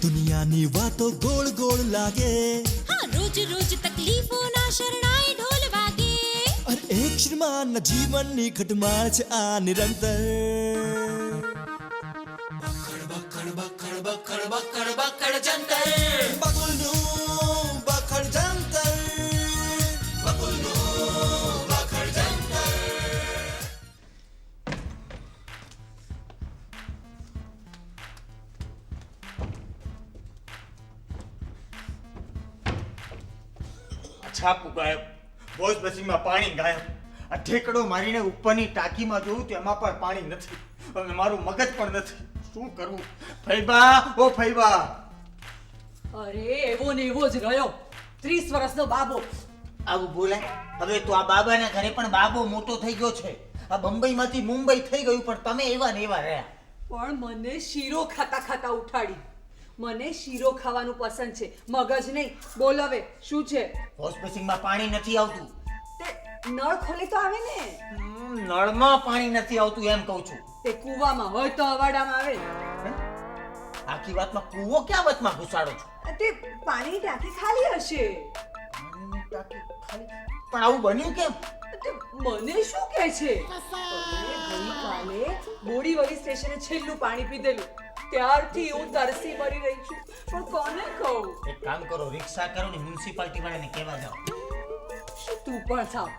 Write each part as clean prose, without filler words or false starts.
દુનિયાની વાતો ગોળ ગોળ લાગે હા રોજ રોજ તકલીફોના શરણાઈ ઢોલ વાગે અરે એક શ્રીમાનના જીવનની ઘટમાળ છે આ નિરંતર બકુલનું બખડ જંતર બકુલનું બખડ જંતર છાપું ગાયબ, વોશ બેસિનમાં પાણી ગાયબ. આ ઠેકડો મારીને ઉપરની ટાંકીમાં જોઉં તો એમાં પણ પાણી નથી અને મારું મગજ પણ નથી. શું કરવું? ફૈબા, ઓ ફૈબા! અરે એવો ને એવો જ રહ્યો, 30 વર્ષનો બાબો. આવું બોલાય? હવે તો આ બાબાના ઘરે પણ બાબો મોટો થઈ ગયો છે. આ બંબઈમાંથી મુંબઈ થઈ ગયું, પણ તમે એવા ને એવા રહ્યા. પણ મને શીરો ખાતા ખાતા ઉઠાડી. મને શીરો ખાવાનું પસંદ છે, મગજ નહીં. બોલ હવે શું છે? વોશ બેસિનમાં પાણી નથી આવતું. તે નળ ખોલે તો આવે ને. નળમાં પાણી નથી આવતું એમ કહું છું. તે કૂવામાં હોય તો અવાડામાં આવે. આખી વાતમાં કૂવો ક્યાં વચમાં ઘુસાડો છો? તે પાણીની ટાંકી ખાલી હશે. પાણીની ટાંકી ખાલી? પણ આવું બન્યું કેમ? તે મને શું કહે છે? ગઈકાલે બોરીવલી સ્ટેશને છેલ્લું પાણી પીધેલું, ત્યારથી હું તરસી મરી રહી છું. પણ કોને કહું? એક કામ કરો, રિક્ષા કરો ને મ્યુનિસિપાલિટી વાળાને કહેવા જાઓ. તું પણ થાવ.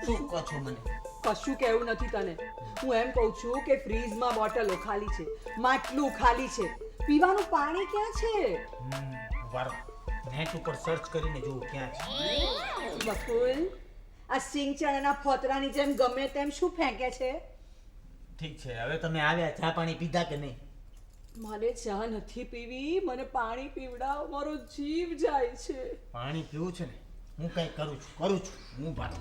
શું કહો છો મને? કશું કહેવું નથી તને. હું એમ કહું છું કે ફ્રીજમાં બોટલો ખાલી છે, માટલું ખાલી છે, પીવાનું પાણી ક્યાં છે? વારો નેટ ઉપર સર્ચ કરીને જોઉં ક્યાં છે. બકુલ, આ સિંગ ચણાના ફોતરાની જેમ ગમે તેમ શું ફેંકે છે? ઠીક છે, હવે તમે આવ્યા, ચા પાણી પીધા કે નહીં? મને ચા નથી પીવી, મને પાણી પીવડાવ, મારો જીવ જાય છે. પાણી પીવું છે ને, હું કઈ કરું છું. હું ભાત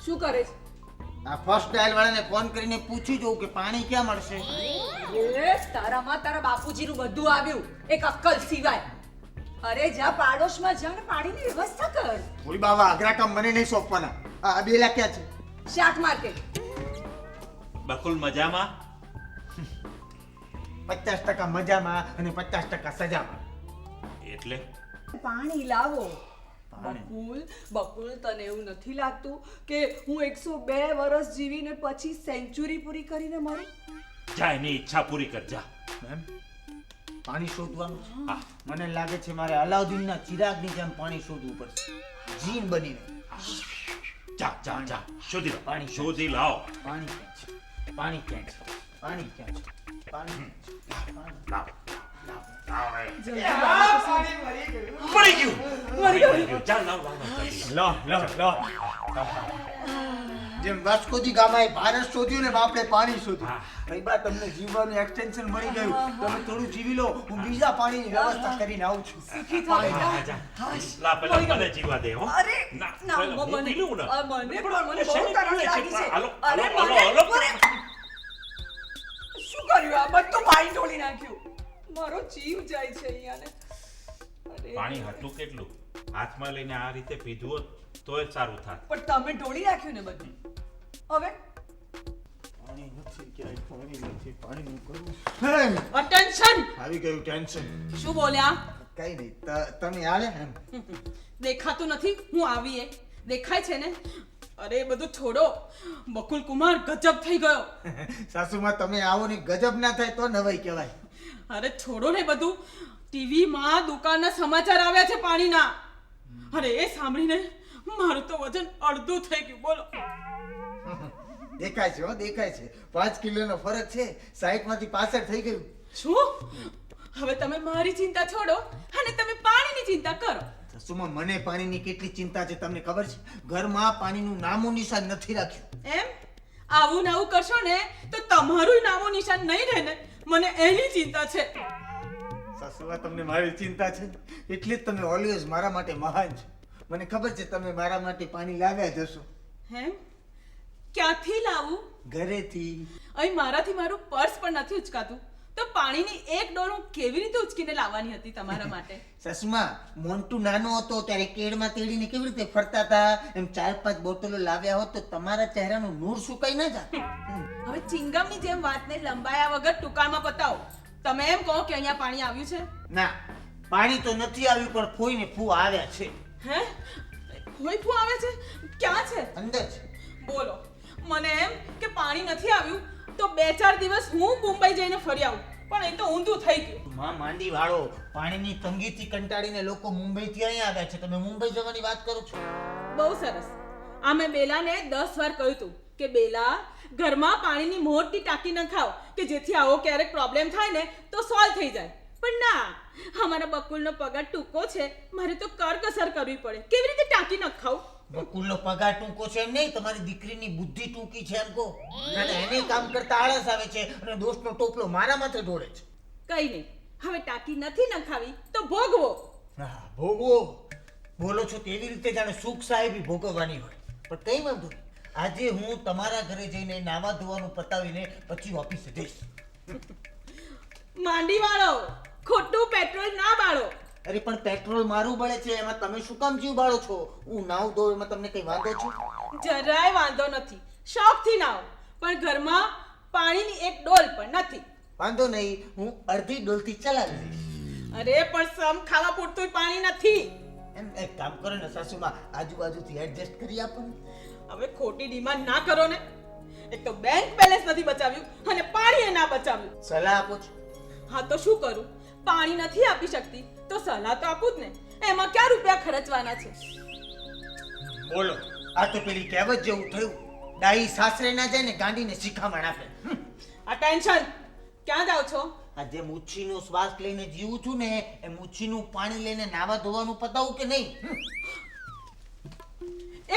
શું કરે છે? આ ફર્સ્ટ ડાયલ વાળાને ફોન કરીને પૂછી જોઉં કે પાણી ક્યાં મળશે. એ તારામાં તારા બાપુજીનું બધું આવ્યું, એક અક્કલ સિવાય. અરે જા પાડોશમાં જા ને પાણીની વ્યવસ્થા કર. ઓલી બાવા અઘરા કામ મને નહીં સોંપવાના. આ બેલા ક્યાં છે? શાક માર્કેટ. બકુલ મજામાં? 50% મજામાં અને 50% સજામાં. એટલે પાણી લાવો. બકુલ, તને એવું નથી લાગતું કે હું 102 વર્ષ જીવીને પછી સેન્ચુરી પૂરી કરીને મરું? જા એની ઈચ્છા પૂરી કર જા. મેમ, પાણી શોધવાનું છે. હા. મને લાગે છે મારે અલાઉદ્દીનના ચિરાગની જેમ પાણી શોધવું પડશે, જીન બનીને. જા જા જા શોધી લો, પાણી શોધી લાવો. પાણી ક્યાં છે? પાણી ક્યાં છે? પાણી ક્યાં છે? પાણી લાવો. જલ્દી લાવો. મરી ગયું. જા લાવ લાવ લો. જેમ વાસ્કો દી ગામાએ ભારત શોધ્યું ને બાપે પાણી શોધ્યું. ભાઈબા, તમને જીવવાનું એક્સટેન્શન મળી ગયું. તમે થોડું જીવી લો, હું બીજા પાણીની વ્યવસ્થા કરીને આવું છું. સુખી થા બેટા. લા પેલા મને જીવા દે હો. અરે ના ના, હું પી લઉં ને. મને બહુ તરસ લાગી છે. હાલો અરે હાલો મને- હાલો. શું કર્યું? આ બધું પાણી ઢોળી નાખ્યું. મારો જીવ જાય છે અહીંયાને. અરે પાણી હતું કેટલું? હાથમાં લઈને આ રીતે પીધું હોત તોય સારું થાત. પણ તમે ઢોળી નાખ્યું ને બધું. હવે પાણી નથી, ક્યાંય પાણી નથી. પાણીનું કરવું. અટેન્શન. આવી ગયું ટેન્શન. શું બોલ્યા? કઈ નહીં, તમે આલે એમ. દેખાતું નથી હું આવીએ? દેખાય છે ને? અરે બધું છોડો. બકુલ કુમાર ગજબ થઈ ગયો. સાસુમાં તમે આવો ને ગજબ ના થાય તો નવાઈ કહેવાય. અરે છોડો ને બધું. ટીવીમાં દુકાનના સમાચાર આવ્યા છે પાણીના. અરે એ સાંભળીને મારું તો વજન અડધું થઈ ગયું. બોલો. દેખાય છે, દેખાય છે. 5 કિલોનો ફરક છે. 60 માંથી 65 થઈ ગયું. શું? હવે તમે મારી ચિંતા છોડો અને તમે પાણીની ચિંતા કરો. સાસુમાં મને પાણીની કેટલી ચિંતા છે તમને ખબર છે? ઘરમાં પાણીનું નામો નિશાન નથી રાખ્યું. એમ આવું ને આવું કરશો ને તો તમારું નામો નિશાન નહીં રહે ને. મને એની ચિંતા છે. સાસુમાં તમને મારી ચિંતા છે એટલે જ તમે ઓલવેઝ મારા માટે મહાન છો. મને ખબર છે તમે મારા માટે પાણી લાવ્યા જ હશો. એમ ક્યાંથી લાવું? ઘરેથી. અહીં મારાથી મારું પર્સ પણ નથી ઉચકાતું તો પાણીની એક ડોલ હું કેવી રીતે ઉચકીને લાવવાની હતી તમારા માટે? સસમા, મોન્ટુ નાનો હતો ત્યારે કેડમાં તેડીને કેવી રીતે ફરતા હતા, એમ 4-5 બોટલો લાવ્યા હોત તો તમારા ચહેરાનું નૂર સુકાઈ ન જાત. હવે ચિંગમની જેમ વાતને લંબાયા વગર ટૂંકાણમાં બતાવો. તમે એમ કહો કે અહીંયા પાણી આવ્યું છે? ના, પાણી તો નથી આવ્યું, પણ ફોઈને ફૂ આવ્યા છે. હે? કોઈ ફૂ આવે છે? ક્યાં છે? અંદર છે. બોલો, મને એમ કે પાણી નથી આવ્યું તો 2-4 દિવસ હું મુંબઈ જઈને ફરી આવું, પણ એ તો ઊંધું થઈ ગયું. માં માંડી વાળો, પાણીની તંગીથી કંટાળીને લોકો મુંબઈથી અહીંયા આવ્યા છે. તમે મુંબઈ જવાની વાત કરો છો? બહુ સરસ. આ મેં બેલાને 10 વાર કહ્યું હતું કે બેલા, ઘરમાં પાણીની મોટી ટાંકી નખાવ કે જેથી આવો ક્યારેક પ્રોબ્લેમ થાય ને તો સોલ્વ થઈ જાય. પણ ના, અમારા બકુલનો પગાર ટૂંકો છે, મારે તો કરકસર કરવી પડે. કેવી રીતે ટાંકી નખાવ? બકુલનો પગાર ટૂંકો છે એમ નહીં, તમારી દીકરીની બુદ્ધિ ટૂંકી છે એમ કહો. ના, એને કામ કરતા આળસ આવે છે અને દોષનો ટોપલો મારા માથે ઢોળે છે. કઈ નહીં, હવે ટાંકી નથી નખાવી તો ભોગવો. હા, ભોગવો. બોલો છો તેવી રીતે જાણે સુખ સાહેબી ભોગવવાની હોય. પણ કઈ વાંધો નહીં, આજે હું તમારા ઘરે જઈને નાવા ધોવાનું પતાવીને પછી ઓફિસે જઈશ. માંડી વાળો, ખોટું પેટ્રોલ ના બાળો. અરે પણ પેટ્રોલ મારું બળે છે, એમાં તમે શું કામ જીવ બાળો છો? હું નાવ દો એમાં તમને કઈ વાંધો છે? જરાય વાંધો નથી, શોખથી નાવ, પણ ઘરમાં પાણીની એક ડોલ પણ નથી. વાંધો નહીં, હું અડધી ડોલથી ચલાવી દઈશ. અરે પણ સમ ખાવા પૂરતું પાણી નથી. એમ એક કામ કરો ને સાસુમાં, આજુબાજુથી એડજસ્ટ કરી આપો ને. હવે ખોટી ડિમાન્ડ ના કરો ને. એક તો બેંક બેલેન્સ નથી બચાવ્યું અને પાણી ના બચાવ્યું. સલાહ આપો છો? હા તો શું કરું? પાણી નથી આપી શકતી તો સલાહ તો આપું જ ને. એમાં ક્યાં રૂપિયા ખર્ચવાના છે? બોલો, આ તો પેલી કહેવત જેવું થયું, ડાઈ સાસરે ના જાય ને ગાંડીને શિખામણ આપે. અટેન્શન! ક્યાં જાવ છો? આ જે મુચ્છીનો શ્વાસ લઈને જીવું છું ને, એ મુચ્છીનું પાણી લઈને નાવા ધોવાનું પતાવું કે નહીં?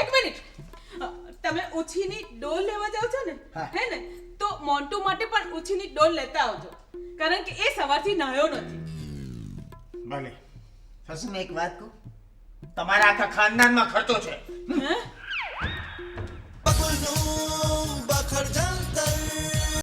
એક મિનિટ, તમે ઉછીની ડોલ લેવા જાવ છો ને? હા. હે ને? તો મોન્ટુ માટે પણ ઉછીની ડોલ લેતા આવજો, કારણ કે એ સવારથી નાહ્યો નથી. ભલે. સાસુને એક વાત કહું, તમારા આખા ખાનદાનમાં ખર્ચો છે. હે?